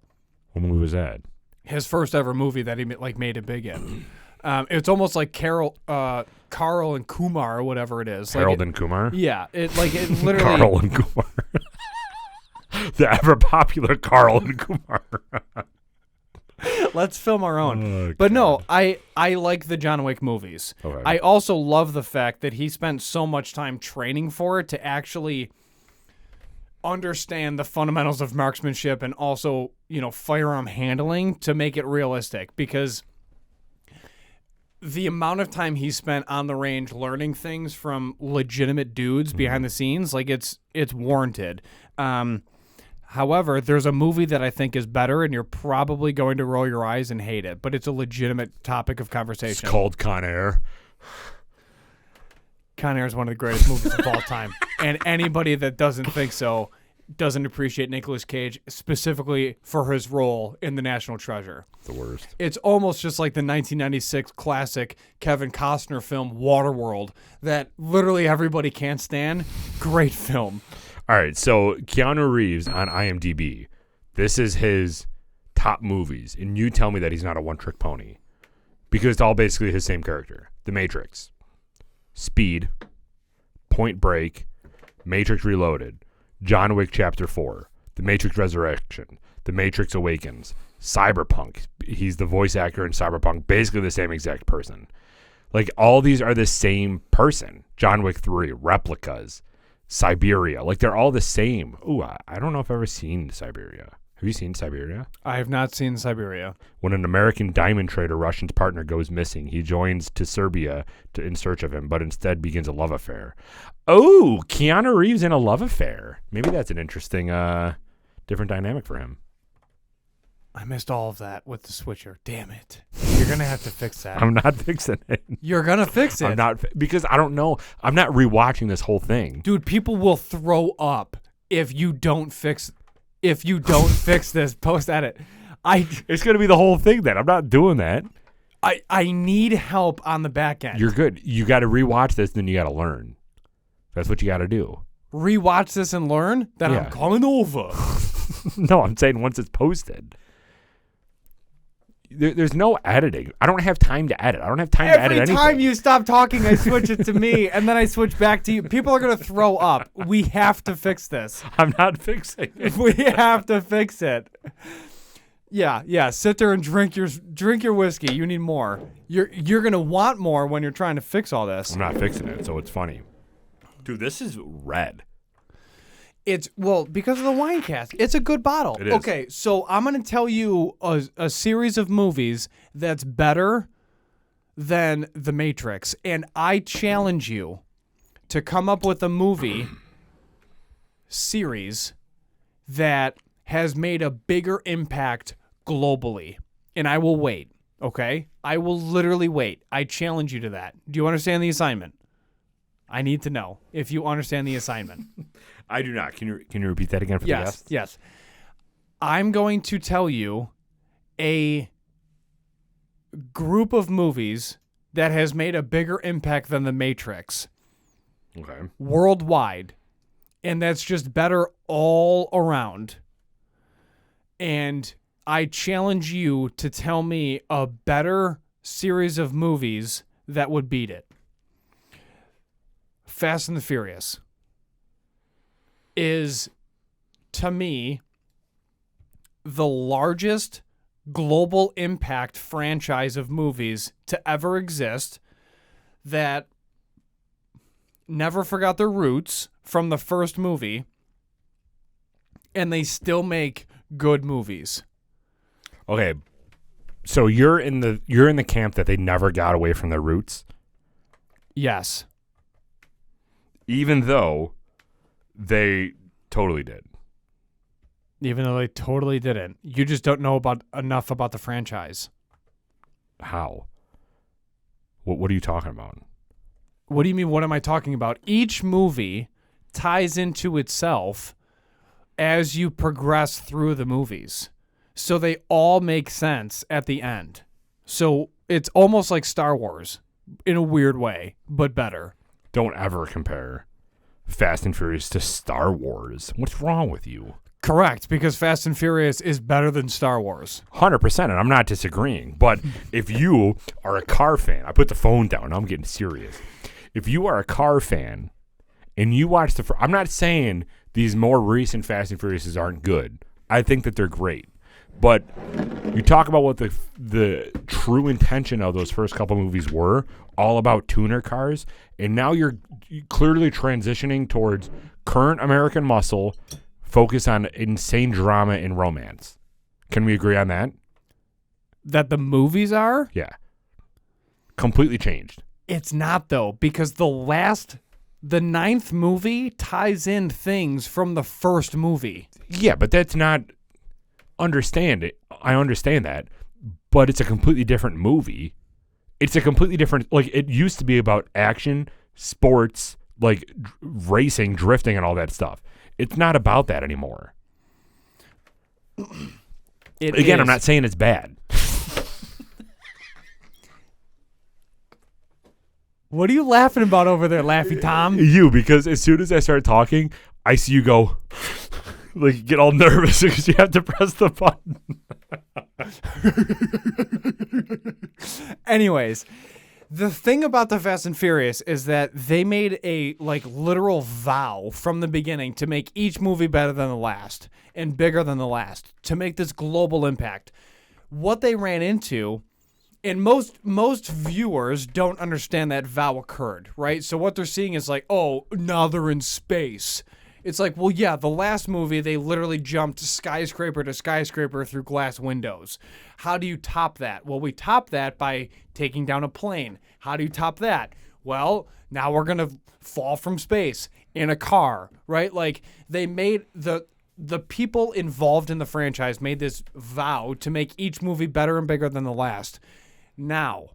What movie was that? His first ever movie that he like made it big in. It's almost like Carl and Kumar or whatever it is. Harold and Kumar? Yeah, it literally. Carl and Kumar. The ever popular Carl and Kumar. Let's film our own. Oh, but no, I like the John Wick movies. Okay. I also love the fact that he spent so much time training for it to actually understand the fundamentals of marksmanship and also, firearm handling to make it realistic, because the amount of time he spent on the range learning things from legitimate dudes behind the scenes, like it's warranted. However, there's a movie that I think is better, and you're probably going to roll your eyes and hate it, but it's a legitimate topic of conversation. It's called Con Air. Con Air is one of the greatest movies of all time, and anybody that doesn't think so doesn't appreciate Nicolas Cage, specifically for his role in The National Treasure. The worst. It's almost just like the 1996 classic Kevin Costner film Waterworld that literally everybody can't stand. Great film. All right, so Keanu Reeves on IMDb, this is his top movies, and you tell me that he's not a one-trick pony, because it's all basically his same character. The Matrix, Speed, Point Break, Matrix Reloaded, John Wick Chapter 4, The Matrix Resurrection, The Matrix Awakens, Cyberpunk. He's the voice actor in Cyberpunk, basically the same exact person. Like, all these are the same person. John Wick 3, Replicas, Siberia. Like, they're all the same. Ooh, I don't know if I've ever seen Siberia. Have you seen Siberia? I have not seen Siberia. When an American diamond trader, Russian's partner, goes missing, he joins to Serbia in search of him, but instead begins a love affair. Oh, Keanu Reeves in a love affair. Maybe that's an interesting, different dynamic for him. I missed all of that with the switcher. Damn it. You're going to have to fix that. I'm not fixing it. You're going to fix it. I'm not, because I don't know. I'm not rewatching this whole thing. Dude, people will throw up if you don't fix this post edit. It's going to be the whole thing then. I'm not doing that. I need help on the back end. You're good. You got to rewatch this, then you got to learn. That's what you got to do. Rewatch this and learn that Yeah. I'm coming over. No, I'm saying once it's posted. There's no editing. I don't have time to edit. I don't have time to edit anything. Every time you stop talking, I switch it to me, and then I switch back to you. People are going to throw up. We have to fix this. I'm not fixing it. We have to fix it. Yeah. Sit there and drink your whiskey. You need more. You're going to want more when you're trying to fix all this. I'm not fixing it, so it's funny. Dude, this is red. It's, well, because of the wine cask. It's a good bottle. It is. Okay, so I'm going to tell you a series of movies that's better than The Matrix. And I challenge you to come up with a movie series that has made a bigger impact globally. And I will wait, okay? I will literally wait. I challenge you to that. Do you understand the assignment? I need to know if you understand the assignment. I do not. Can you repeat that again for the guests? Yes. I'm going to tell you a group of movies that has made a bigger impact than The Matrix Okay. worldwide, and that's just better all around. And I challenge you to tell me a better series of movies that would beat it. Fast and the Furious is, to me, the largest global impact franchise of movies to ever exist that never forgot their roots from the first movie, and they still make good movies. Okay. So you're in the camp that they never got away from their roots, Yes. even though they totally did. Even though they totally didn't. You just don't know enough about the franchise. How? What are you talking about? What do you mean, what am I talking about? Each movie ties into itself as you progress through the movies. So they all make sense at the end. So it's almost like Star Wars in a weird way, but better. Don't ever compare Fast and Furious to Star Wars. What's wrong with you? Correct, because Fast and Furious is better than Star Wars. 100%, and I'm not disagreeing. But if you are a car fan, I put the phone down. Now I'm getting serious. If you are a car fan and you watch I'm not saying these more recent Fast and Furiouses aren't good. I think that they're great. But you talk about what the true intention of those first couple movies were, all about tuner cars, and now you're clearly transitioning towards current American muscle, focus on insane drama and romance. Can we agree on that? That the movies are? Yeah. Completely changed. It's not, though, because the ninth movie ties in things from the first movie. Yeah, but that's not... Understand it. I understand that. But it's a completely different movie. It's a completely different... Like, it used to be about action, sports, like racing, drifting, and all that stuff. It's not about that anymore. Again, I'm not saying it's bad. What are you laughing about over there, Laffy Tom? You, because as soon as I start talking, I see you go, like, get all nervous because you have to press the button. Anyways, the thing about the Fast and Furious is that they made a literal vow from the beginning to make each movie better than the last and bigger than the last, to make this global impact. What they ran into, and most viewers don't understand that vow occurred, right? So what they're seeing is like, oh, now they're in space. It's like, well, yeah, the last movie, they literally jumped skyscraper to skyscraper through glass windows. How do you top that? Well, we top that by taking down a plane. How do you top that? Well, now we're going to fall from space in a car, right? Like, they made the people involved in the franchise made this vow to make each movie better and bigger than the last. Now,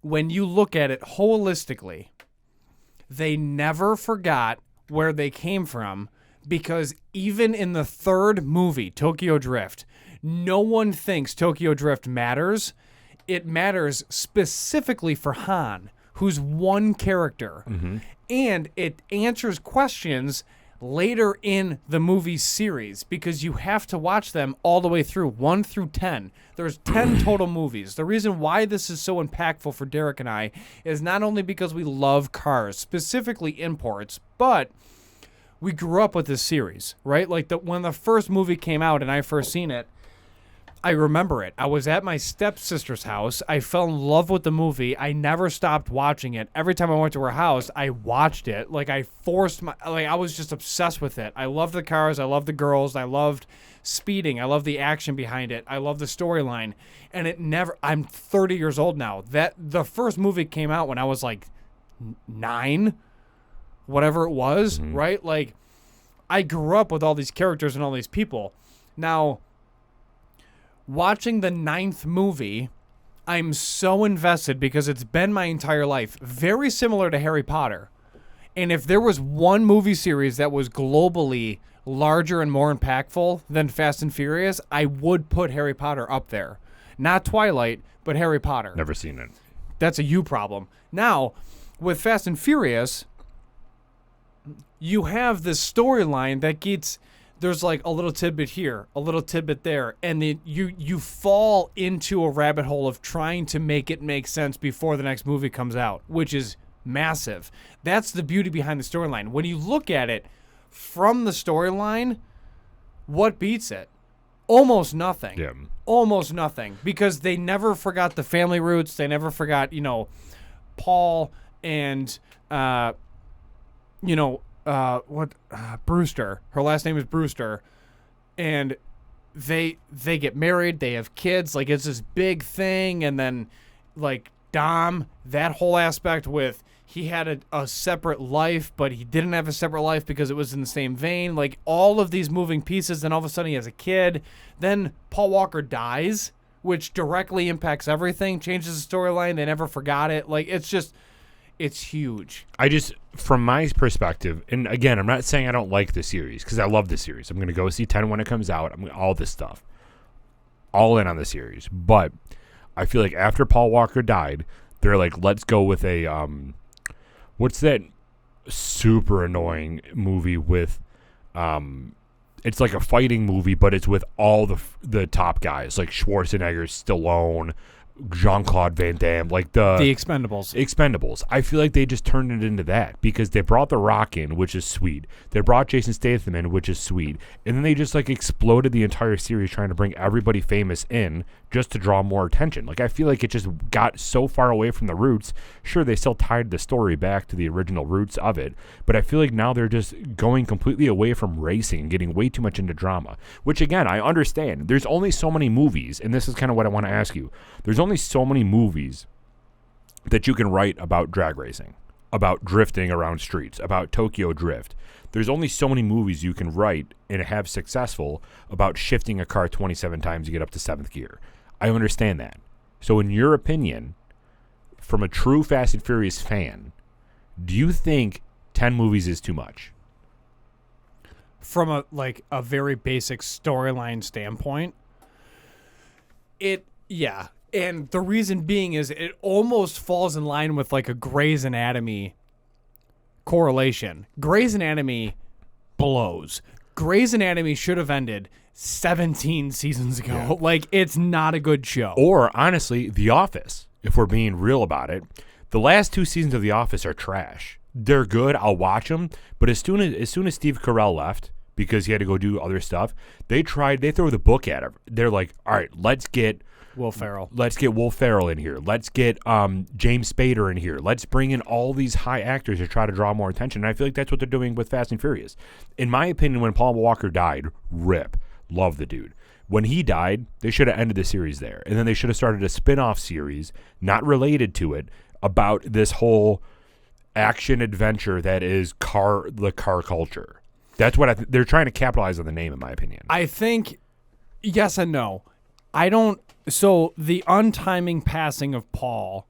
when you look at it holistically, they never forgot where they came from, because even in the third movie, Tokyo Drift, no one thinks Tokyo Drift matters. It matters specifically for Han, who's one character. Mm-hmm. And it answers questions later in the movie series, because you have to watch them all the way through, 1 through 10. There's 10 total movies. The reason why this is so impactful for Derek and I is not only because we love cars, specifically imports, but we grew up with this series, right? Like when the first movie came out and I first seen it, I remember it. I was at my stepsister's house. I fell in love with the movie. I never stopped watching it. Every time I went to her house, I watched it. Like I was just obsessed with it. I loved the cars. I loved the girls. I loved speeding. I loved the action behind it. I loved the storyline. And I'm 30 years old now. The first movie came out when I was like 9, whatever it was, right? Like I grew up with all these characters and all these people. Now, watching the 9th movie, I'm so invested because it's been my entire life. Very similar to Harry Potter. And if there was one movie series that was globally larger and more impactful than Fast and Furious, I would put Harry Potter up there. Not Twilight, but Harry Potter. Never seen it. That's a you problem. Now, with Fast and Furious, you have this storyline that gets... There's like a little tidbit here, a little tidbit there, and then you fall into a rabbit hole of trying to make it make sense before the next movie comes out, which is massive. That's the beauty behind the storyline. When you look at it from the storyline, what beats it? Almost nothing. Yeah. Almost nothing, because they never forgot the family roots. They never forgot, Paul and, Brewster. Her last name is Brewster, and they get married. They have kids. Like it's this big thing, and then like Dom, that whole aspect with he had a separate life, but he didn't have a separate life because it was in the same vein. Like all of these moving pieces. Then all of a sudden he has a kid. Then Paul Walker dies, which directly impacts everything. Changes the storyline. They never forgot it. Like it's huge. From my perspective, and again, I'm not saying I don't like the series because I love the series. I'm going to go see 10 when it comes out. All this stuff. All in on the series. But I feel like after Paul Walker died, they're like, let's go with a, what's that super annoying movie with, it's like a fighting movie, but it's with all the top guys, like Schwarzenegger, Stallone, Jean-Claude Van Damme, like the Expendables. I feel like they just turned it into that because they brought The Rock in, which is sweet. They brought Jason Statham in, which is sweet. And then they just like exploded the entire series trying to bring everybody famous in just to draw more attention. Like I feel like it just got so far away from the roots. Sure, they still tied the story back to the original roots of it, but I feel like now they're just going completely away from racing and getting way too much into drama, which again, I understand. There's only so many movies, and this is kind of what I want to ask you. There's only so many movies that you can write about drag racing, about drifting around streets, about Tokyo Drift. There's only so many movies you can write and have successful about shifting a car 27 times to get up to 7th gear. I understand that. So in your opinion, from a true Fast and Furious fan, do you think 10 movies is too much? From a very basic storyline standpoint, yeah. And the reason being is it almost falls in line with like a Grey's Anatomy correlation. Grey's Anatomy blows. Grey's Anatomy should have ended 17 seasons ago. Yeah. Like, it's not a good show. Or, honestly, The Office, if we're being real about it. The last 2 seasons of The Office are trash. They're good. I'll watch them. But as soon as Steve Carell left, because he had to go do other stuff, they throw the book at him. They're like, all right, let's get Will Ferrell. Let's get Will Ferrell in here. Let's get James Spader in here. Let's bring in all these high actors to try to draw more attention. And I feel like that's what they're doing with Fast and Furious. In my opinion, when Paul Walker died, rip. Love the dude. When he died, they should have ended the series there. And then they should have started a spin-off series, not related to it, about this whole action adventure that is the car culture. That's what they're trying to capitalize on the name, in my opinion. I think yes and no. So the untiming passing of Paul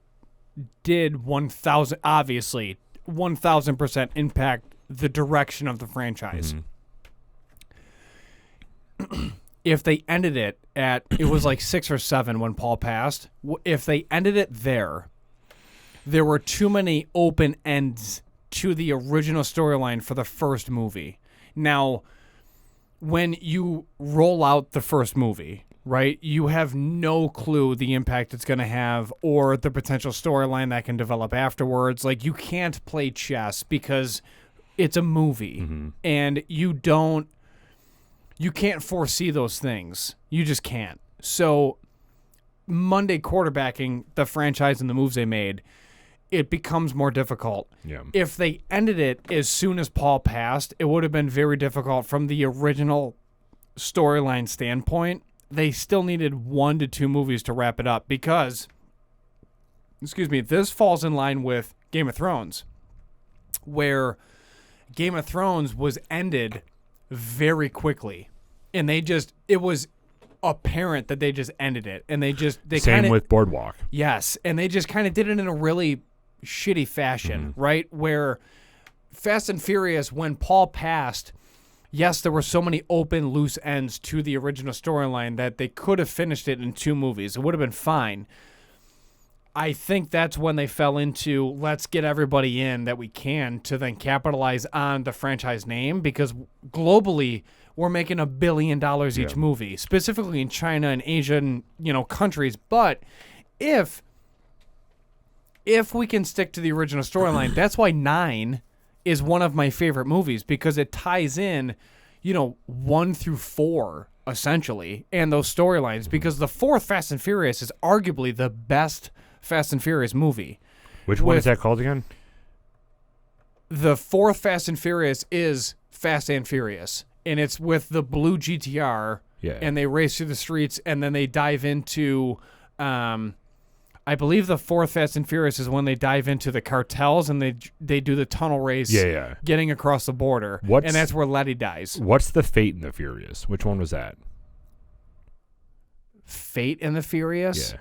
did 1,000% impact the direction of the franchise. Mm-hmm. If they ended it it was like 6 or 7 when Paul passed. If they ended it there were too many open ends to the original storyline for the first movie. Now, when you roll out the first movie, right, you have no clue the impact it's going to have or the potential storyline that can develop afterwards. Like, you can't play chess because it's a movie, mm-hmm. and you can't foresee those things. You just can't. So Monday quarterbacking the franchise and the moves they made, it becomes more difficult. Yeah. If they ended it as soon as Paul passed, it would have been very difficult from the original storyline standpoint. They still needed 1 to 2 movies to wrap it up because, this falls in line with Game of Thrones, where Game of Thrones was ended very quickly. And it was apparent that they just ended it. And Same with Boardwalk. Yes. And they just kind of did it in a really shitty fashion, right? Where Fast and Furious, when Paul passed, yes, there were so many open, loose ends to the original storyline that they could have finished it in 2 movies. It would have been fine. I think that's when they fell into, let's get everybody in that we can to then capitalize on the franchise name, because globally we're making $1 billion each movie, specifically in China and Asian, countries. But if we can stick to the original storyline, that's why 9 is one of my favorite movies, because it ties in, 1 through 4 essentially, and those storylines, because the 4th Fast and Furious is arguably the best Fast and Furious movie. Which one is that called again? The 4th Fast and Furious is Fast and Furious, and it's with the blue GTR, and they race through the streets, and then they dive into, I believe the 4th Fast and Furious is when they dive into the cartels, and they do the tunnel race, getting across the border, and that's where Letty dies. What's the Fate and the Furious? Which one was that? Fate and the Furious? Yeah.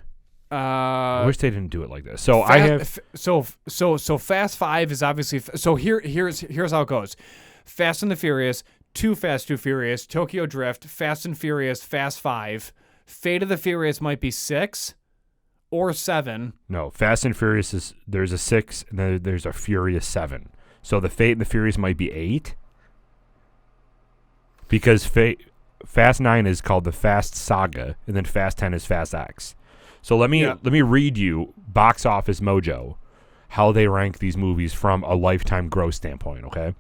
I wish they didn't do it like this. So So Fast 5 is obviously here's how it goes. Fast and the Furious, Too Fast, Too Furious, Tokyo Drift, Fast and Furious, Fast 5. Fate of the Furious might be 6 or 7. No, Fast and Furious there's a 6 and then there's a Furious 7. So the Fate and the Furious might be 8. Because Fast 9 is called the Fast Saga, and then Fast 10 is Fast X. So let me read you Box Office Mojo, how they rank these movies from a lifetime gross standpoint, okay?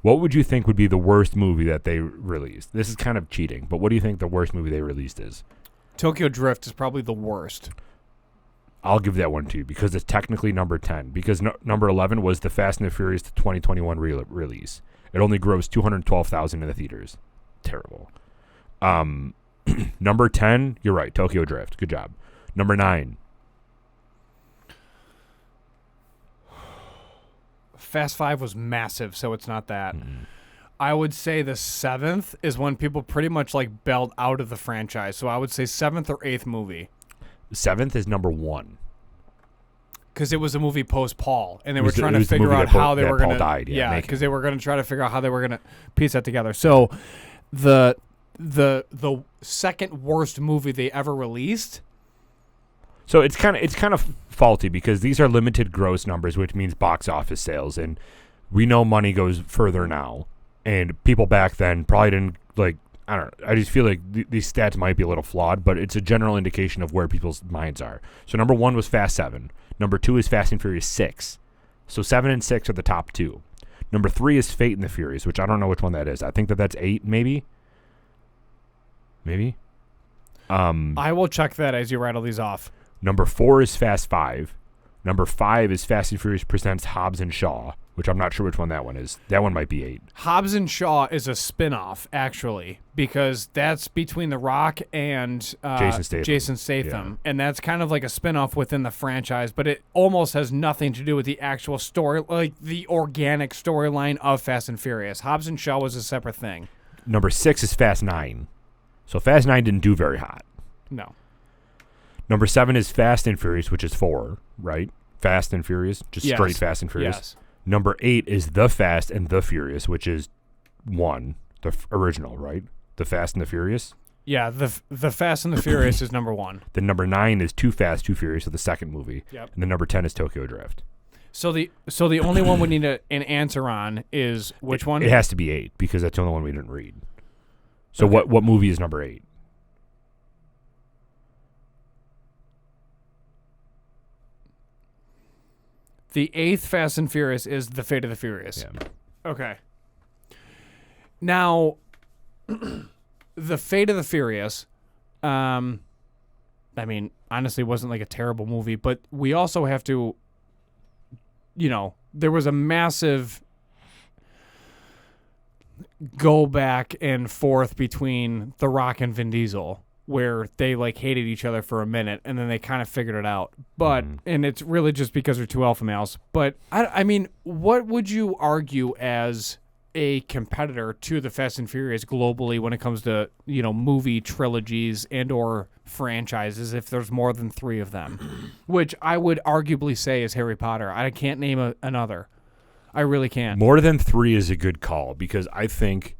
What would you think would be the worst movie that they released? This is kind of cheating, but what do you think the worst movie they released is? Tokyo Drift is probably the worst. I'll give that one to you because it's technically number 10. Because number 11 was the Fast and the Furious 2021 release. It only grossed $212,000 in the theaters. Terrible. Number 10, you're right, Tokyo Drift. Good job. Number 9. Fast 5 was massive, so it's not that. I would say the 7th is when people pretty much bailed out of the franchise. So I would say 7th or 8th movie. 7th is number 1. Because it was a movie post Paul, and they were trying to figure out how they were going to. Yeah, because they were going to try to figure out how they were going to piece that together. So the second worst movie they ever released. So it's kind of faulty because these are limited gross numbers, which means box office sales, and we know money goes further now. And people back then probably didn't I don't know. I just feel like these stats might be a little flawed, but it's a general indication of where people's minds are. So number 1 was Fast 7. Number 2 is Fast and Furious 6. So 7 and 6 are the top 2. Number 3 is Fate and the Furious, which I don't know which one that is. I think that's 8, maybe. Maybe. I will check that as you rattle these off. Number 4 is Fast 5. Number 5 is Fast and Furious Presents Hobbs and Shaw, which I'm not sure which one that one is. That one might be 8. Hobbs and Shaw is a spin-off, actually, because that's between The Rock and Jason Statham. Yeah. And that's kind of like a spin-off within the franchise, but it almost has nothing to do with the actual story, like the organic storyline of Fast and Furious. Hobbs and Shaw was a separate thing. Number 6 is Fast 9. So Fast 9 didn't do very hot. No. Number 7 is Fast and Furious, which is 4, right? Fast and Furious, just straight Fast and Furious. Yes. Number 8 is The Fast and the Furious, which is 1, the original, right? The Fast and the Furious. Yeah, the Fast and the Furious is number 1. Then number 9 is Too Fast, Too Furious, so the second movie. Yep. And then number 10 is Tokyo Drift. So the only one we need an answer on is which one? It has to be 8 because that's the only one we didn't read. So okay. What movie is number 8? The 8th Fast and Furious is The Fate of the Furious. Yeah. Okay. Now, The Fate of the Furious, I mean, honestly, it wasn't like a terrible movie, but we also have to, there was a massive go back and forth between The Rock and Vin Diesel, where they like hated each other for a minute and then they kind of figured it out. But and it's really just because they're two alpha males. But I mean, what would you argue as a competitor to the Fast and Furious globally when it comes to, movie trilogies and or franchises if there's more than 3 of them? Which I would arguably say is Harry Potter. I can't name another. I really can't. More than 3 is a good call because I think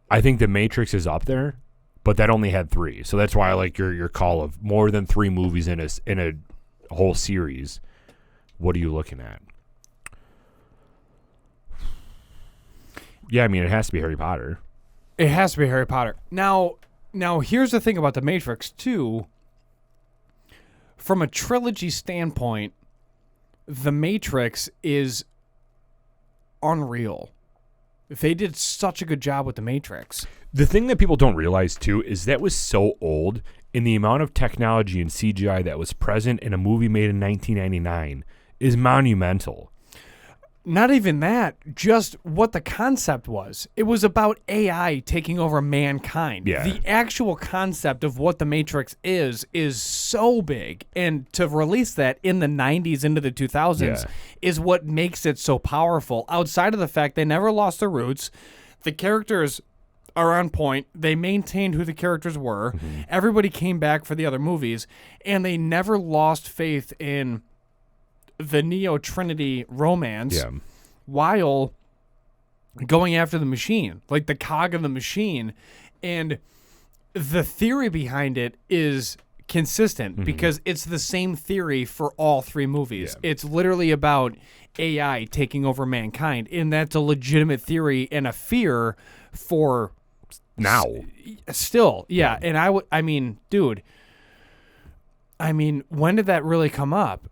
The Matrix is up there, but that only had 3. So that's why I like your call of more than 3 movies in a whole series. What are you looking at? Yeah, I mean, it has to be Harry Potter. It has to be Harry Potter. Now here's the thing about The Matrix, too. From a trilogy standpoint, The Matrix is unreal. They did such a good job with The Matrix. The thing that people don't realize, too, is that was so old, and the amount of technology and CGI that was present in a movie made in 1999 is monumental. Not even that, just what the concept was. It was about AI taking over mankind. Yeah. The actual concept of what The Matrix is so big. And to release that in the 90s into the 2000s is what makes it so powerful. Outside of the fact they never lost their roots, the characters are on point. They maintained who the characters were. Mm-hmm. Everybody came back for the other movies, and they never lost faith in the Neo-Trinity romance while going after the machine, like the cog of the machine. And the theory behind it is consistent because it's the same theory for all 3 movies. Yeah. It's literally about AI taking over mankind, and that's a legitimate theory and a fear for now. Still, yeah. And I mean, dude, when did that really come up?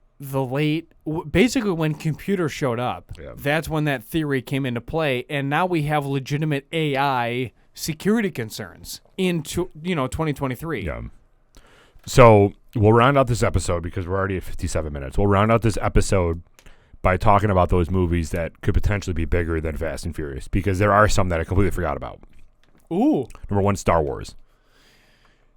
Basically when computers showed up, that's when that theory came into play, and now we have legitimate AI security concerns in 2023. Yeah. So we'll round out this episode because we're already at 57 minutes. We'll round out this episode by talking about those movies that could potentially be bigger than Fast and Furious, because there are some that I completely forgot about. Ooh. Number 1, Star Wars.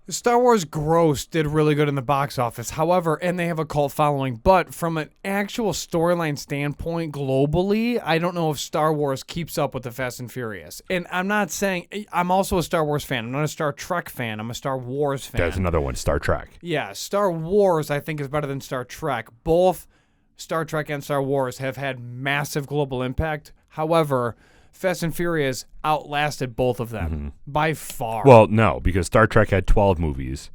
Star Wars gross did really good in the box office. However, and they have a cult following, but from an actual storyline standpoint globally, I don't know if Star Wars keeps up with the Fast and Furious. And I'm not saying, I'm also a Star Wars fan. I'm not a Star Trek fan. I'm a Star Wars fan. That's another one, Star Trek. Yeah, Star Wars I think is better than Star Trek. Both Star Trek and Star Wars have had massive global impact. However, Fast and Furious outlasted both of them by far. Well, no, because Star Trek had 12 movies.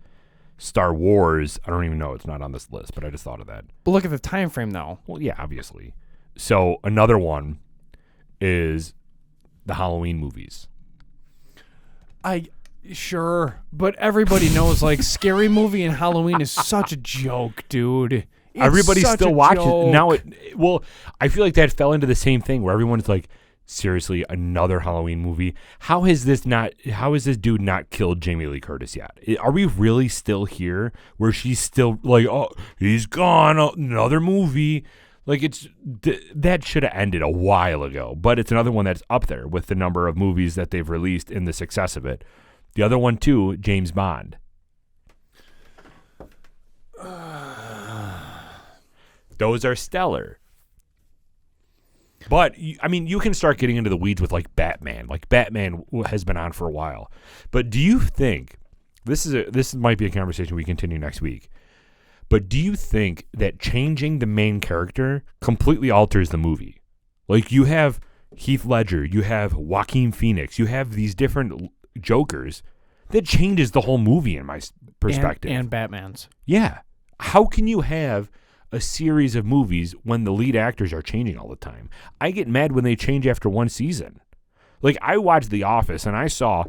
Star Wars, I don't even know. It's not on this list, but I just thought of that. But look at the time frame, though. Well, yeah, obviously. So another one is the Halloween movies. Sure, but everybody knows, like, Scary Movie and Halloween is such a joke, dude. Everybody still watches now. I feel like that fell into the same thing where everyone's like, seriously, another Halloween movie? How has this dude not killed Jamie Lee Curtis yet? Are we really still here where she's still like, oh, he's gone, another movie? Like, that should have ended a while ago, but it's another one that's up there with the number of movies that they've released and the success of it. The other one too, James Bond. Those are stellar. But, I mean, you can start getting into the weeds with, like, Batman. Like, Batman has been on for a while. But do you think, this might be a conversation we continue next week, but do you think that changing the main character completely alters the movie? Like, you have Heath Ledger, you have Joaquin Phoenix, you have these different Jokers, that changes the whole movie in my perspective. And Batman's. Yeah. How can you have a series of movies when the lead actors are changing all the time? I get mad when they change after one season. Like, I watched The Office and I saw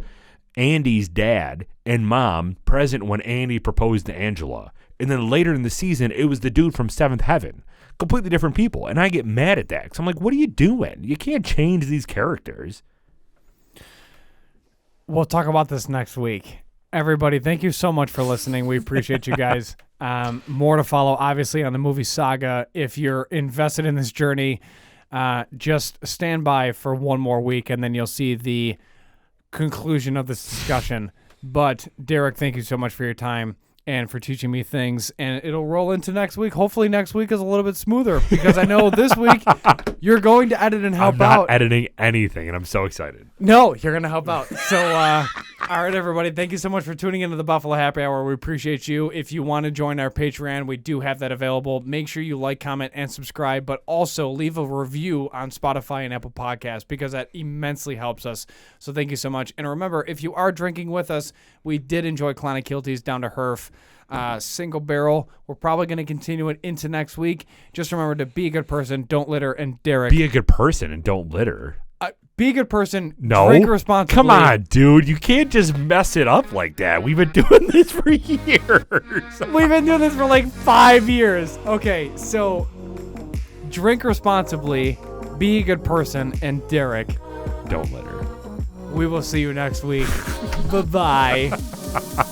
Andy's dad and mom present when Andy proposed to Angela. And then later in the season, it was the dude from Seventh Heaven. Completely different people. And I get mad at that because I'm like, what are you doing? You can't change these characters. We'll talk about this next week. Everybody, thank you so much for listening. We appreciate you guys. More to follow, obviously, on the movie saga. If you're invested in this journey, just stand by for one more week, and then you'll see the conclusion of this discussion. But, Derek, thank you so much for your time and for teaching me things. And it'll roll into next week. Hopefully next week is a little bit smoother, because I know this week you're going to edit and help I'm out. not editing anything, and I'm so excited. No, you're going to help out. So, all right, everybody, thank you so much for tuning into the Buffalo Happy Hour. We appreciate you. If you want to join our Patreon, we do have that available. Make sure you like, comment, and subscribe, but also leave a review on Spotify and Apple Podcasts, because that immensely helps us. So thank you so much. And remember, if you are drinking with us, we did enjoy Clonic Kilties down to Herf. Single barrel. We're probably going to continue it into next week. Just remember to be a good person, don't litter, and Derek. Be a good person and don't litter. Be a good person. No. Drink responsibly. Come on, dude. You can't just mess it up like that. We've been doing this for years. We've been doing this for like 5 years. Okay, so drink responsibly, be a good person, and Derek, don't litter. we will see you next week. Bye-bye.